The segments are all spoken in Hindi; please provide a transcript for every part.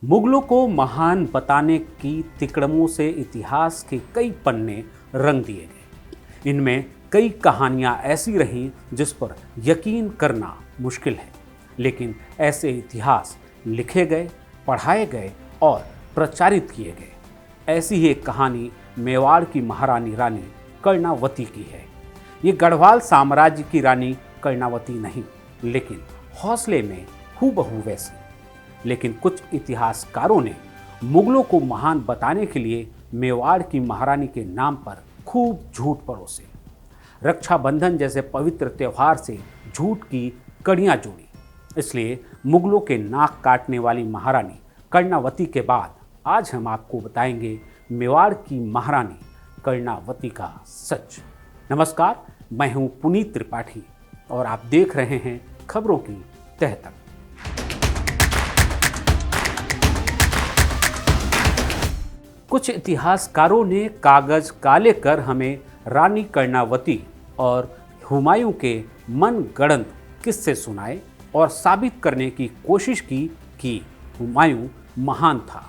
मुगलों को महान बताने की तिकड़मों से इतिहास के कई पन्ने रंग दिए गए। इनमें कई कहानियां ऐसी रहीं जिस पर यकीन करना मुश्किल है, लेकिन ऐसे इतिहास लिखे गए, पढ़ाए गए और प्रचारित किए गए। ऐसी ही एक कहानी मेवाड़ की महारानी रानी कर्णावती की है। ये गढ़वाल साम्राज्य की रानी कर्णावती नहीं, लेकिन हौसले में हूबहू वैसी। लेकिन कुछ इतिहासकारों ने मुगलों को महान बताने के लिए मेवाड़ की महारानी के नाम पर खूब झूठ परोसे। रक्षाबंधन जैसे पवित्र त्योहार से झूठ की कड़ियां जोड़ी। इसलिए मुगलों के नाक काटने वाली महारानी कर्णावती के बाद आज हम आपको बताएंगे मेवाड़ की महारानी कर्णावती का सच। नमस्कार, मैं हूं पुनीत त्रिपाठी और आप देख रहे हैं खबरों की तह तक। कुछ इतिहासकारों ने कागज काले कर हमें रानी कर्णावती और हुमायूं के मनगढ़ंत किस्से सुनाए और साबित करने की कोशिश की कि हुमायूं महान था।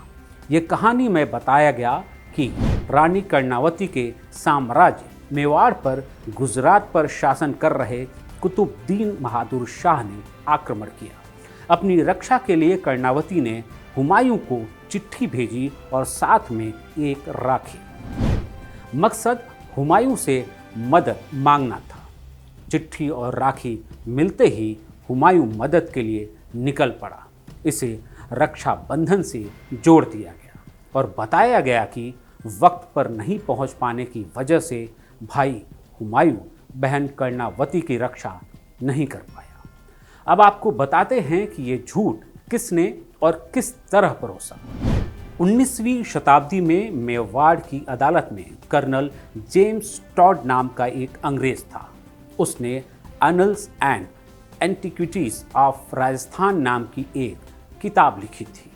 ये कहानी में बताया गया कि रानी कर्णावती के साम्राज्य मेवाड़ पर गुजरात पर शासन कर रहे कुतुबुद्दीन बहादुर शाह ने आक्रमण किया। अपनी रक्षा के लिए कर्णावती ने हुमायूं को चिट्ठी भेजी और साथ में एक राखी। मकसद हुमायूं से मदद मांगना था। चिट्ठी और राखी मिलते ही हुमायूं मदद के लिए निकल पड़ा। इसे रक्षाबंधन से जोड़ दिया गया और बताया गया कि वक्त पर नहीं पहुंच पाने की वजह से भाई हुमायूं बहन कर्णावती की रक्षा नहीं कर पाया। अब आपको बताते हैं कि ये झूठ किसने और किस तरह परोसा। 19वीं शताब्दी में मेवाड़ की अदालत में कर्नल जेम्स टॉड नाम का एक अंग्रेज था। उसने annuls and antiquities of Rajasthan नाम की एक किताब लिखी थी।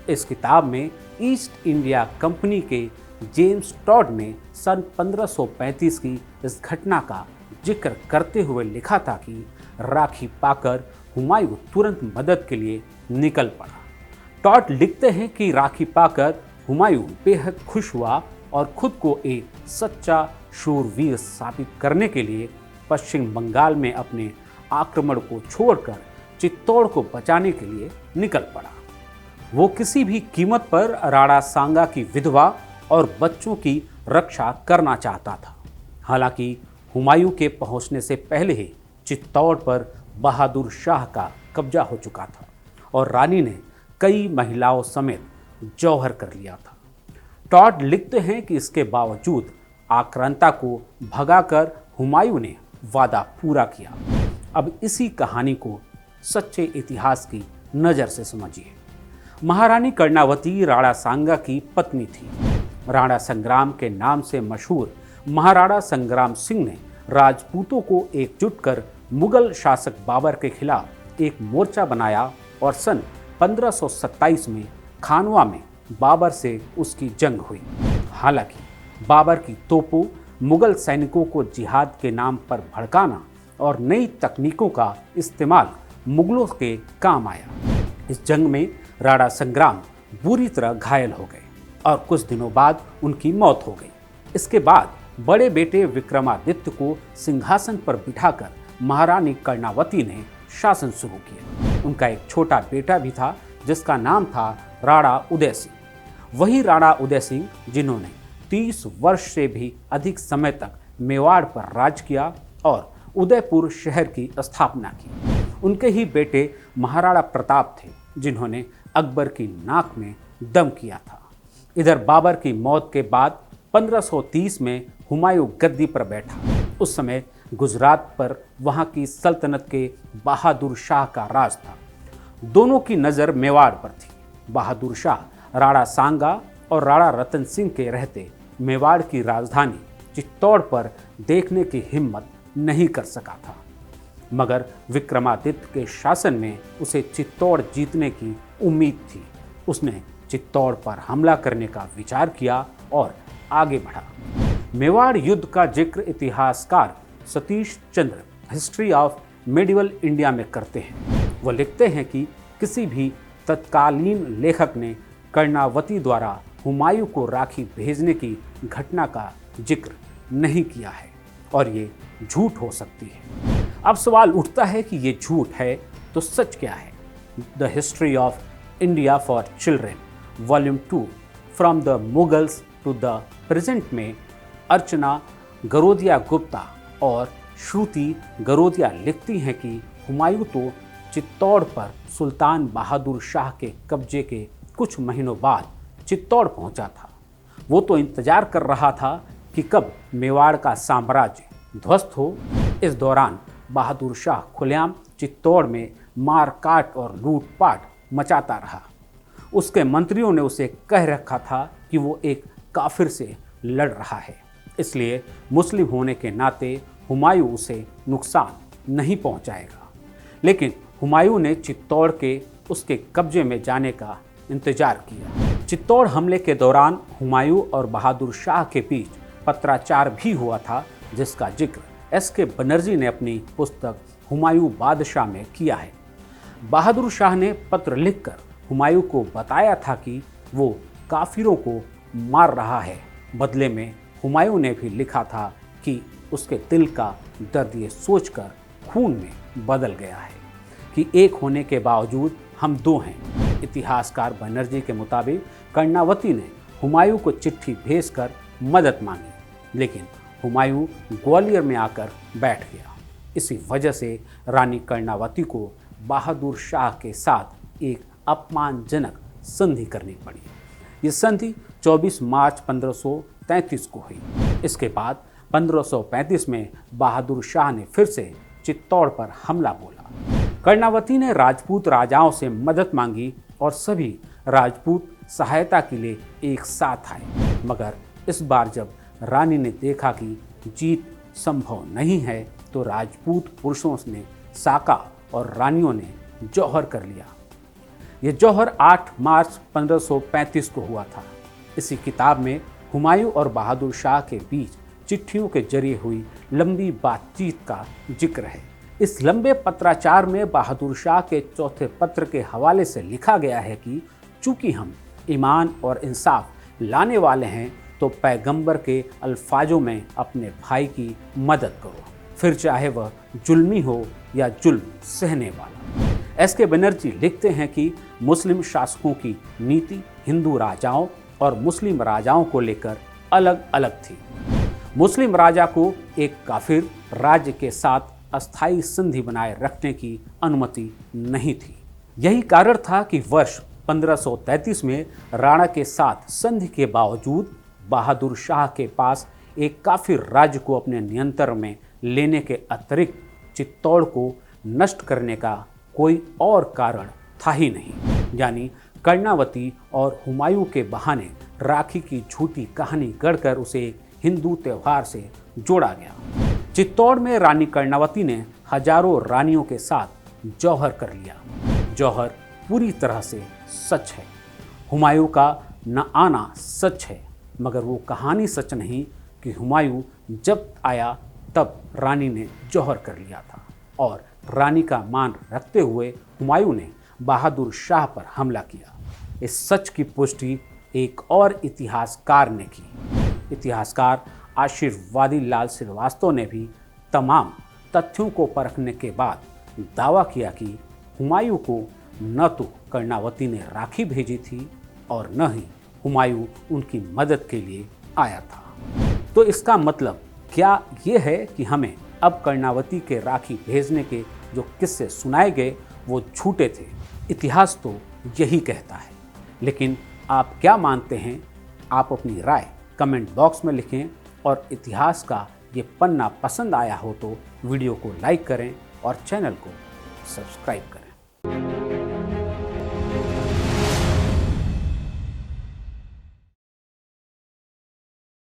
इस किताब में ईस्ट इंडिया कंपनी के जेम्स टॉड ने सन 1535 की इस घटना का जिक्र करते हुए लिखा था कि राखी पाकर हुमायूं तुरंत मदद के लिए निकल पड़ा। टॉड लिखते हैं कि राखी पाकर हुमायूं बेहद खुश हुआ और खुद को एक सच्चा शूरवीर साबित करने के लिए पश्चिम बंगाल में अपने आक्रमण को छोड़कर चित्तौड़ को बचाने के लिए निकल पड़ा। वो किसी भी कीमत पर राणा सांगा की विधवा और बच्चों की रक्षा करना चाहता था। हालांकि हुमायूं के पहुंचने से पहले ही चित्तौड़ पर बहादुर शाह का कब्जा हो चुका था और रानी ने कई महिलाओं समेत जौहर कर लिया था। टॉड लिखते हैं कि इसके बावजूद आक्रांता को भगाकर हुमायूं ने वादा पूरा किया। अब इसी कहानी को सच्चे इतिहास की नज़र से समझिए। महारानी कर्णावती राणा सांगा की पत्नी थी। राणा संग्राम के नाम से मशहूर महाराणा संग्राम सिंह ने राजपूतों को एकजुट कर मुगल शासक बाबर के खिलाफ एक मोर्चा बनाया और सन 1527 में खानवा में बाबर से उसकी जंग हुई। हालांकि बाबर की तोपों मुगल सैनिकों को जिहाद के नाम पर भड़काना और नई तकनीकों का इस्तेमाल मुगलों के काम आया। इस जंग में राणा संग्राम बुरी तरह घायल हो गए और कुछ दिनों बाद उनकी मौत हो गई। इसके बाद बड़े बेटे विक्रमादित्य को सिंहासन पर बिठाकर महारानी कर्णावती ने शासन शुरू किया। उनका एक छोटा बेटा भी था जिसका नाम था राणा उदय सिंह। वही राणा उदय सिंह जिन्होंने 30 वर्ष से भी अधिक समय तक मेवाड़ पर राज किया और उदयपुर शहर की स्थापना की। उनके ही बेटे महाराणा प्रताप थे जिन्होंने अकबर की नाक में दम किया था। इधर बाबर की मौत के बाद 1530 में हुमायूं गद्दी पर बैठा। उस समय गुजरात पर वहां की सल्तनत के बहादुर शाह का राज था। दोनों की नज़र मेवाड़ पर थी। बहादुर शाह राणा सांगा और राणा रतन सिंह के रहते मेवाड़ की राजधानी चित्तौड़ पर देखने की हिम्मत नहीं कर सका था, मगर विक्रमादित्य के शासन में उसे चित्तौड़ जीतने की उम्मीद थी। उसने चित्तौड़ पर हमला करने का विचार किया और आगे बढ़ा। मेवाड़ युद्ध का जिक्र इतिहासकार Satish Chandra history of medieval India में करते हैं। वो लिखते हैं कि किसी भी तत्कालीन लेखक ने कर्णावती द्वारा हुमायूं को राखी भेजने की घटना का जिक्र नहीं किया है और ये झूठ हो सकती है। अब सवाल उठता है कि ये झूठ है तो सच क्या है। The history of India for children volume 2 from the Mughals to the present में अर्चना गरोदिया गुप्ता और श्रुति गरोदिया लिखती हैं कि हुमायूं तो चित्तौड़ पर सुल्तान बहादुर शाह के कब्जे के कुछ महीनों बाद चित्तौड़ पहुंचा था। वो तो इंतजार कर रहा था कि कब मेवाड़ का साम्राज्य ध्वस्त हो। इस दौरान बहादुर शाह खुलेआम चित्तौड़ में मार काट और लूटपाट मचाता रहा। उसके मंत्रियों ने उसे कह रखा था कि वो एक काफिर से लड़ रहा है, इसलिए मुस्लिम होने के नाते हुमायूं उसे नुकसान नहीं पहुंचाएगा। लेकिन हुमायूं ने चित्तौड़ के उसके कब्जे में जाने का इंतजार किया। चित्तौड़ हमले के दौरान हुमायूं और बहादुर शाह के बीच पत्राचार भी हुआ था, जिसका जिक्र एस.के. बनर्जी ने अपनी पुस्तक हुमायूं बादशाह में किया है। बहादुर शाह ने पत्र लिखकर हुमायूं को बताया था कि वो काफिरों को मार रहा है। बदले में हुमायूं ने भी लिखा था कि उसके दिल का दर्द ये सोचकर खून में बदल गया है कि एक होने के बावजूद हम दो हैं। इतिहासकार बनर्जी के मुताबिक कर्णावती ने हुमायूं को चिट्ठी भेजकर मदद मांगी, लेकिन हुमायूं ग्वालियर में आकर बैठ गया। इसी वजह से रानी कर्णावती को बहादुर शाह के साथ एक अपमानजनक संधि करनी पड़ी। ये संधि 24 मार्च 1533 को हुई। इसके बाद 1535 में बहादुर शाह ने फिर से चित्तौड़ पर हमला बोला। कर्णावती ने राजपूत राजाओं से मदद मांगी और सभी राजपूत सहायता के लिए एक साथ आए। मगर इस बार जब रानी ने देखा कि जीत संभव नहीं है तो राजपूत पुरुषों ने साका और रानियों ने जौहर कर लिया। यह जौहर 8 मार्च 1535 को हुआ था। इसी किताब में हुमायूं और बहादुर शाह के बीच चिट्ठियों के जरिए हुई लंबी बातचीत का जिक्र है। इस लंबे पत्राचार में बहादुर शाह के चौथे पत्र के हवाले से लिखा गया है कि चूंकि हम ईमान और इंसाफ लाने वाले हैं तो पैगंबर के अल्फाजों में अपने भाई की मदद करो, फिर चाहे वह जुल्मी हो या जुल्म सहने वाला। एस.के. बनर्जी लिखते हैं कि मुस्लिम शासकों की नीति हिंदू राजाओं और मुस्लिम राजाओं को लेकर अलग अलग थी। मुस्लिम राजा को एक काफिर राज्य के साथ अस्थायी संधि बनाए रखने की अनुमति नहीं थी। यही कारण था कि वर्ष 1533 में राणा के साथ संधि के बावजूद बहादुर शाह के पास एक काफिर राज्य को अपने नियंत्रण में लेने के अतिरिक्त चित्तौड़ को नष्ट करने का कोई और कारण था ही नहीं। यानी कर्णावती और हुमायूं के बहाने राखी की झूठी कहानी गढ़कर उसे हिंदू त्यौहार से जोड़ा गया। चित्तौड़ में रानी कर्णावती ने हजारों रानियों के साथ जौहर कर लिया। जौहर पूरी तरह से सच है। हुमायूं का न आना सच है, मगर वो कहानी सच नहीं कि हुमायूं जब आया तब रानी ने जौहर कर लिया था और रानी का मान रखते हुए हुमायूं ने बहादुर शाह पर हमला किया। इस सच की पुष्टि एक और इतिहासकार ने की। इतिहासकार आशीर्वादी लाल श्रीवास्तव ने भी तमाम तथ्यों को परखने के बाद दावा किया कि हुमायूं को न तो कर्णावती ने राखी भेजी थी और न ही हुमायूं उनकी मदद के लिए आया था। तो इसका मतलब क्या ये है कि हमें अब कर्णावती के राखी भेजने के जो किस्से सुनाए गए वो झूठे थे? इतिहास तो यही कहता है। लेकिन आप क्या मानते हैं? आप अपनी राय कमेंट बॉक्स में लिखें और इतिहास का ये पन्ना पसंद आया हो तो वीडियो को लाइक करें और चैनल को सब्सक्राइब करें।